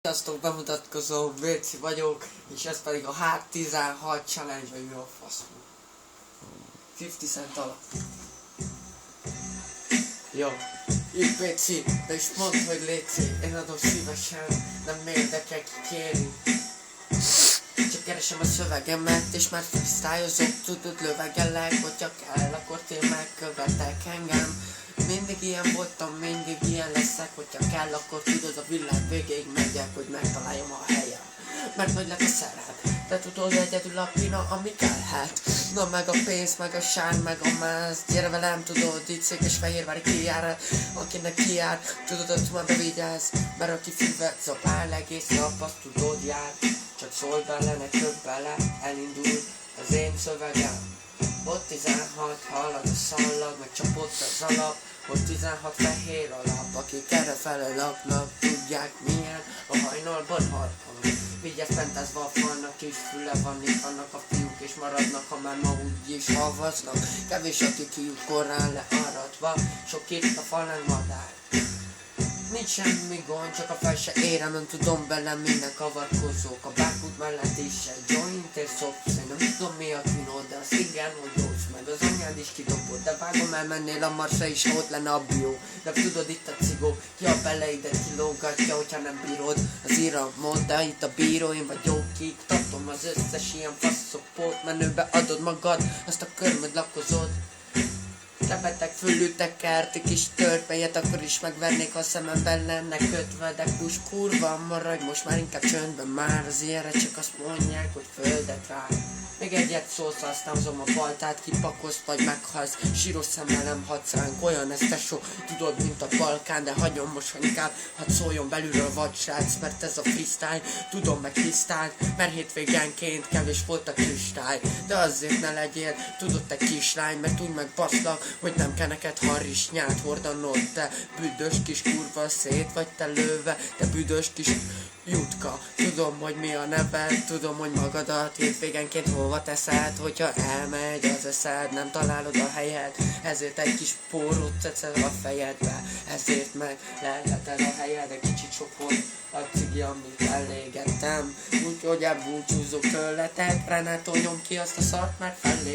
Sziasztok, bemutatkozom, Bérci vagyok, és ez pedig a Hard 16 Challenge, vagy mi a faszom. 50 Cent alap. Jó, itt Béci, de is mondd, hogy léci, én adom szívesen, nem érdekel ki kéri. Csak keresem a szövegemet, és már freestyle-ozok, tudod, lövegelek, hogyha kell, akkor én megkövetek engem. Mindig ilyen voltam, mindig ilyen leszek, hogyha kell, akkor tudod, a világ végéig megyek, hogy megtaláljam a helyem. Mert nagy lett a szeret, te tudod egyedül a pina, ami kellhet. Na meg a pénz, meg a sár, meg a máz, gyere velem, tudod, itt Székesfehérvári kijár, akinek kijár, tudod, hogy már bevigyázz, mert aki füvet zapál, egész nap, azt tudod, jár. Csak szólj bele, ne köbb bele, elindul az én szövegem. Ott 16 halad a szallag, meg csapott az alap. Ott 16 fehér alap, akik errefele laknak, tudják milyen a hajnalban harpan. Vigyázz, fentázva a falnak is, füle van, itt vannak a fiúk és maradnak, ha már ma úgyis havaznak. Kevés, aki kijut korán learadva, sok itt a falán madár. Nincs semmi gond, csak a fel se érem, nem tudom bele minek avatkozók. A bákút mellett is egy joint és szopsz, nem tudom mi a kínod, de az igen, hogy jósz meg az anyád is kidobod. De vágom, elmennél a marsra is, ha ott lenne a bió. De tudod, itt a cigó, ki a beleidet kilógatja, hogyha nem bírod az iramot. De itt a bíró, én vagyok, kiktatom az összes ilyen faszopót. Menőbe adod magad, azt a körmöd lakozod. Tepetek, fölültek kerti kis törpejet, akkor is megvernék, ha szememben lenne kötve. De kus kurva, maradj most már inkább csöndben, már az ilyenre csak azt mondják, hogy földet rá. Még egyet szólsz, aztán hozom a baltát, kipakolsz vagy meghalsz, síros szemmel nem hadsz ránk, olyan ez tesó, tudod, mint a Balkán. De hagyom most inkább, hadd szóljon belülről vagy srác, mert ez a freestyle, tudom meg tisztán, mert hétvégenként kevés volt a kristály. De azért ne legyél, tudod te kislány, mert úgy megbaszlak, hogy nem kell neked harisnyát hordanod. Te büdös kis kurva, szét vagy te lőve, te büdös kis Jutka. Tudom, hogy mi a neved, tudom, hogy magadat hétvégenként hova teszed, hogyha elmegy az eszed, nem találod a helyed, ezért egy kis pórót tetszed a fejedbe, ezért meg lelheted a helyed. Egy kicsit sok volt a cigi, amit elégettem, úgyhogy elbúcsúzok tőletek. Renától nyom ki azt a szart, mert fellé